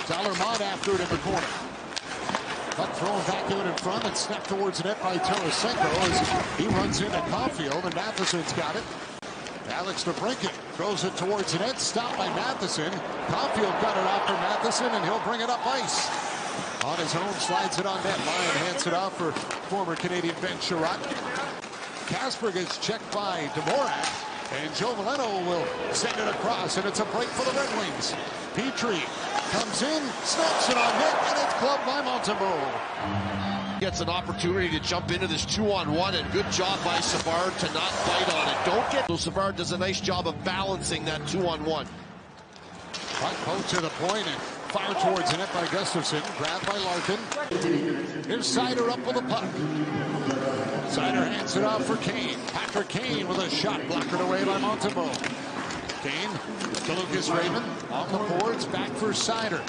Dollarmont after it in the corner. Puck thrown back out in front and snapped towards the net by Tarasenko as he runs into Caulfield, and Matheson's got it. Alex DeBrincat throws it towards the net, stopped by Matheson. Caulfield got it off for Matheson, and he'll bring it up ice. On his own, slides it on net. Lyon hands it off for former Canadian Ben Sherratt. Kasper gets checked by Dvorak, and Joe Veleno will send it across, and it's a break for the Red Wings. Petrie comes in, snaps it on net, and it's clubbed by Montembeault. Gets an opportunity to jump into this 2-on-1, and good job by Savard to not bite on it. Don't get... So Savard does a nice job of balancing that 2-on-1. Puck poked to the point and fired towards the net by Gustafsson. Grabbed by Larkin. Here's Seider up with the puck. Seider hands it off for Kane. Patrick Kane with a shot blockered away by Montembeault. Kane to Lucas Raymond. On the boards, back for Seider.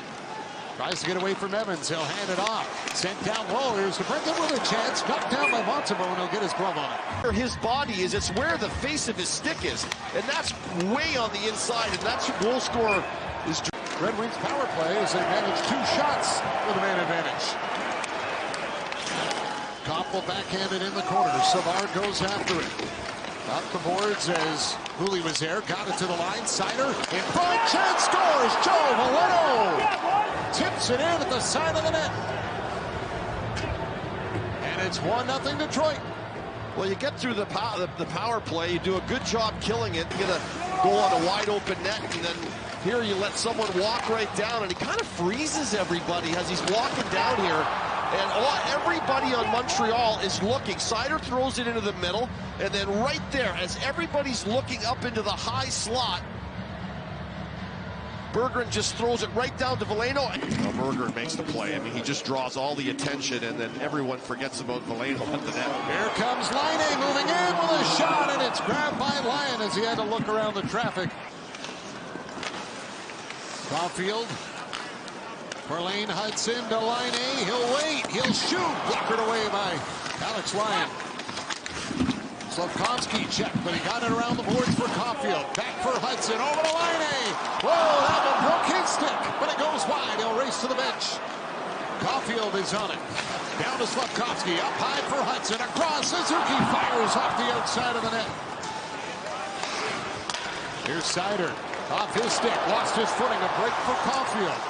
Tries to get away from Evans. He'll hand it off. Sent down low. Here's DeBrincat with a chance. Knocked down by Montembeault, and he'll get his glove on it. Where his body is, it's where the face of his stick is. And that's way on the inside, and that's your goal scorer is... Red Wings power play as they manage 2 shots with a man advantage. Koppel backhanded in the corner. Savard goes after it. Up the boards as Hooley was there. Got it to the line. Seider in front. Chance scores. Joe Veleno tips it in at the side of the net. And it's 1-0 Detroit. Well, you get through the power play. You do a good job killing it. You get a goal on a wide open net, and then here you let someone walk right down, and he kind of freezes everybody as he's walking down here. And everybody on Montreal is looking. Seider throws it into the middle, and then right there, as everybody's looking up into the high slot, Berggren just throws it right down to Veleno. Well, Berggren makes the play. I mean, he just draws all the attention, and then everyone forgets about Veleno at the net. Here comes Laine moving in with a shot, and it's grabbed by Lyon as he had to look around the traffic. Caulfield for Lane Hudson to Laine. He'll wait. He'll shoot. Blockered away by Alex Lyon. Slafkovsky checked, but he got it around the boards for Caulfield. Back for Hudson. Over to Laine. Whoa, that one broke his stick, but it goes wide. He'll race to the bench. Caulfield is on it. Down to Slafkovsky. Up high for Hudson. Across. Suzuki fires off the outside of the net. Here's Seider. Off his stick. Lost his footing. A break for Caulfield.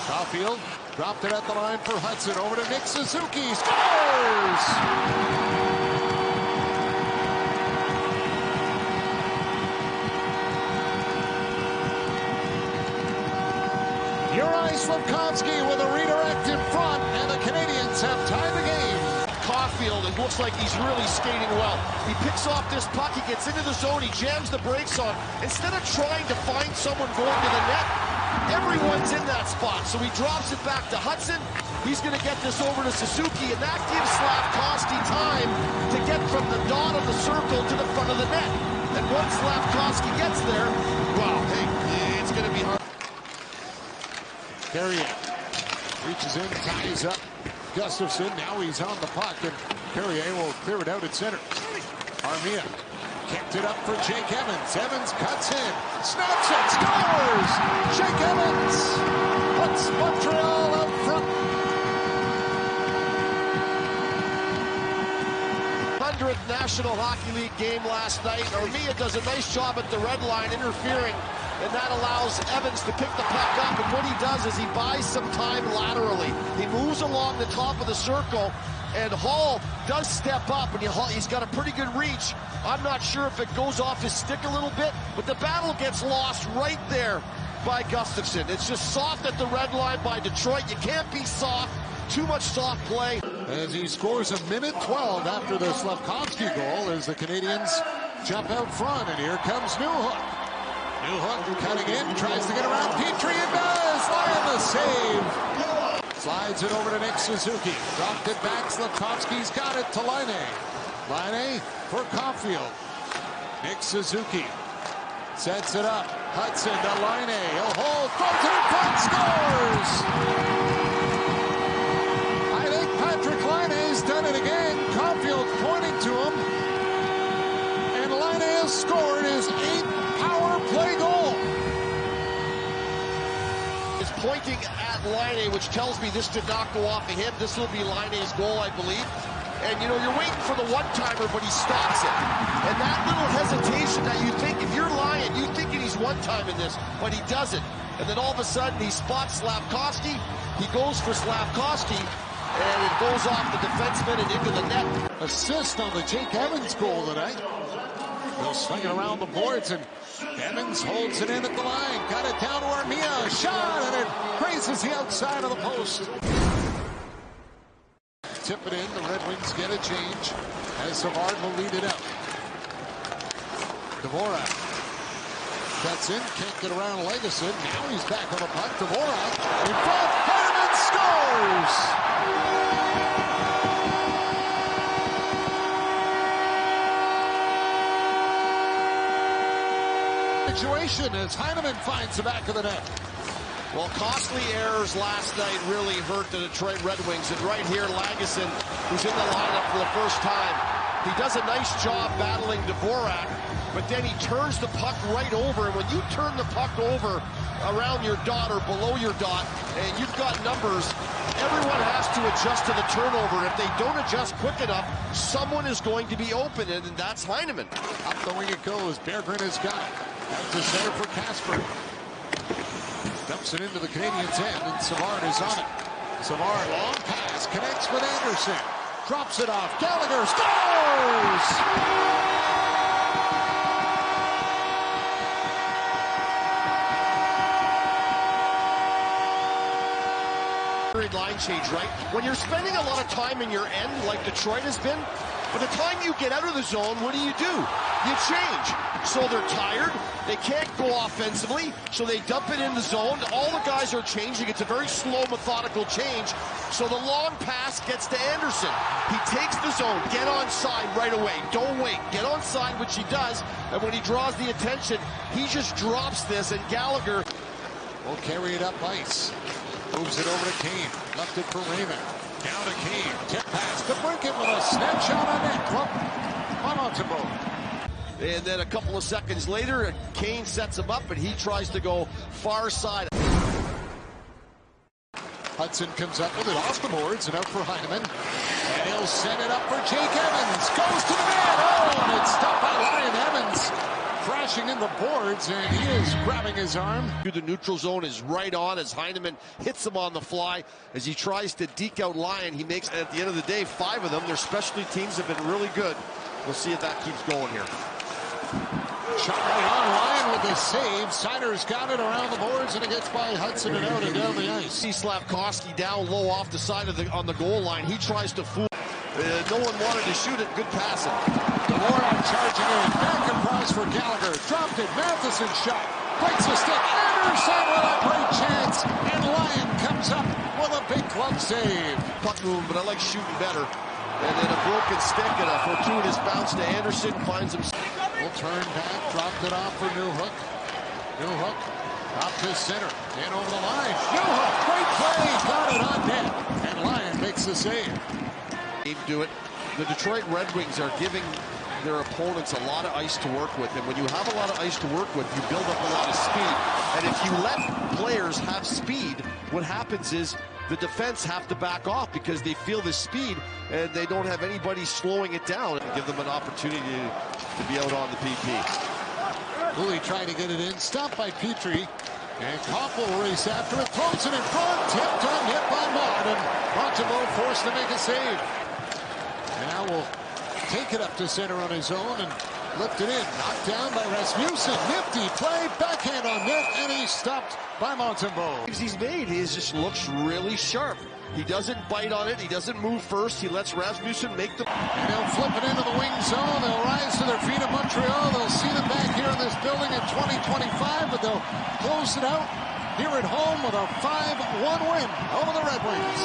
Caulfield dropped it at the line for Hudson. Over to Nick Suzuki. Scores! Juraj Slafkovsky with a redirect in front, and the Canadiens have tied the game. Caulfield, it looks like he's really skating well. He picks off this puck, he gets into the zone, he jams the brakes on. Instead of trying to find someone going to the net, everyone's in that spot. So he drops it back to Hudson. He's going to get this over to Suzuki, and that gives Slafkovsky time to get from the dot of the circle to the front of the net. And once Slafkovsky gets there, wow, hey, it's going to be hard. Carrier reaches in, ties up Gustafsson. Now he's on the puck, and Carrier will clear it out at center. Armia kept it up for Jake Evans. Evans cuts in, snaps it, scores! Jake Evans puts Montreal out front. 100th National Hockey League game last night. Armia does a nice job at the red line interfering, and that allows Evans to pick the puck up, and what he does is he buys some time laterally. He moves along the top of the circle, and Hall does step up, and he's got a pretty good reach. I'm not sure if it goes off his stick a little bit, but the battle gets lost right there by Gustafsson. It's just soft at the red line by Detroit. You can't be soft. Too much soft play. As he scores a minute 12 after the Slafkovsky goal, as the Canadiens jump out front, and here comes Newhook. Newhook cutting in, tries to get around Petrie, and does! Lyon the save! Slides it over to Nick Suzuki. Dropped it back, Slafkovsky's got it to Laine. Laine for Caulfield. Nick Suzuki sets it up. Hudson to Laine. He'll hold, throws it in front, scores! I think Patrick Laine's done it again. Caulfield's pointing to him. And Laine has scored his 8th power play goal. His pointing at Laine, which tells me this did not go off of him. This will be Laine's goal, I believe. And, you know, you're waiting for the one-timer, but he stops it. And that little hesitation that you think, if you're lying, you're thinking he's one-timing this, but he doesn't. And then all of a sudden, he spots Slafkovsky. He goes for Slafkovsky, and it goes off the defenseman and into the net. Assist on the Jake Evans goal tonight. He'll swing it around the boards, and Evans holds it in at the line. Got it down to Armia. Shot, and it grazes the outside of the post. Tip it in. The Red Wings get a change as Savard will lead it out. Dvorak cuts in, can't get around Legason. Now he's back on the puck. Dvorak in front. Heineman scores! Situation as Heineman finds the back of the net. Well, costly errors last night really hurt the Detroit Red Wings. And right here, Lagesson, who's in the lineup for the first time, he does a nice job battling Dvorak, but then he turns the puck right over. And when you turn the puck over around your dot or below your dot, and you've got numbers, everyone has to adjust to the turnover. If they don't adjust quick enough, someone is going to be open, and that's Heineman. Up the wing it goes. Berggren has got it. Out to center for Kasper. Dumps it into the Canadiens' end, and Savard is on it. Savard, long pass, connects with Anderson. Drops it off. Gallagher scores! Line change, right? When you're spending a lot of time in your end, like Detroit has been, by the time you get out of the zone, what do? You change. So they're tired. They can't go offensively, so they dump it in the zone. All the guys are changing. It's a very slow, methodical change. So the long pass gets to Anderson. He takes the zone. Get onside right away. Don't wait. Get onside, which he does. And when he draws the attention, he just drops this, and Gallagher will carry it up ice. Moves it over to Kane. Left it for Raymond. Down to Kane. Tip pass to Brinket with a snapshot on net. Montembeault. And then a couple of seconds later, Kane sets him up, and he tries to go far side. Hudson comes up with it off the boards and out for Heineman. And he'll send it up for Jake Evans. Goes to the net. Oh, and it's stopped by Ryan Evans. Crashing in the boards, and he is grabbing his arm. The neutral zone is right on as Heineman hits him on the fly. As he tries to deke out Lyon, he makes, at the end of the day, 5 of them. Their specialty teams have been really good. We'll see if that keeps going here. Shot right on Lyon with the save. Sider's got it around the boards, and it gets by Hudson and out and down the ice. See Slafkovsky down low off the side of on the goal line. He tries to fool. No one wanted to shoot it. Good passing. Dvorak charging in. Back across for Gallagher. Dropped it. Matheson shot. Breaks the stick. Anderson with a great chance. And Lyon comes up with a big glove save. Puck move, but I like shooting better. And then a broken stick and a fortuitous bounce to Anderson. Finds him. Will turn back. Dropped it off for Newhook. Newhook up to center. In over the line. Newhook. Great play. Got it on net. And Lyon makes the save. Do it. The Detroit Red Wings are giving their opponents a lot of ice to work with, and when you have a lot of ice to work with, you build up a lot of speed. And if you let players have speed, what happens is the defense have to back off because they feel the speed and they don't have anybody slowing it down and give them an opportunity to be out on the PP. Cooley trying to get it in, stopped by Petrie. And Kopp will race after it, throws it in front, tipped on, hit by Mott, and Montembeault forced to make a save. And now will take it up to center on his own and lift it in. Knocked down by Rasmussen. Nifty play, backhand on net, and he's stopped by Montembeault. He's made, he just looks really sharp. He doesn't bite on it. He doesn't move first. He lets Rasmussen make the... And they'll flip it into the wing zone. They'll rise to their feet in Montreal. They'll see them back here in this building in 2025, but they'll close it out here at home with a 5-1 win over the Red Wings.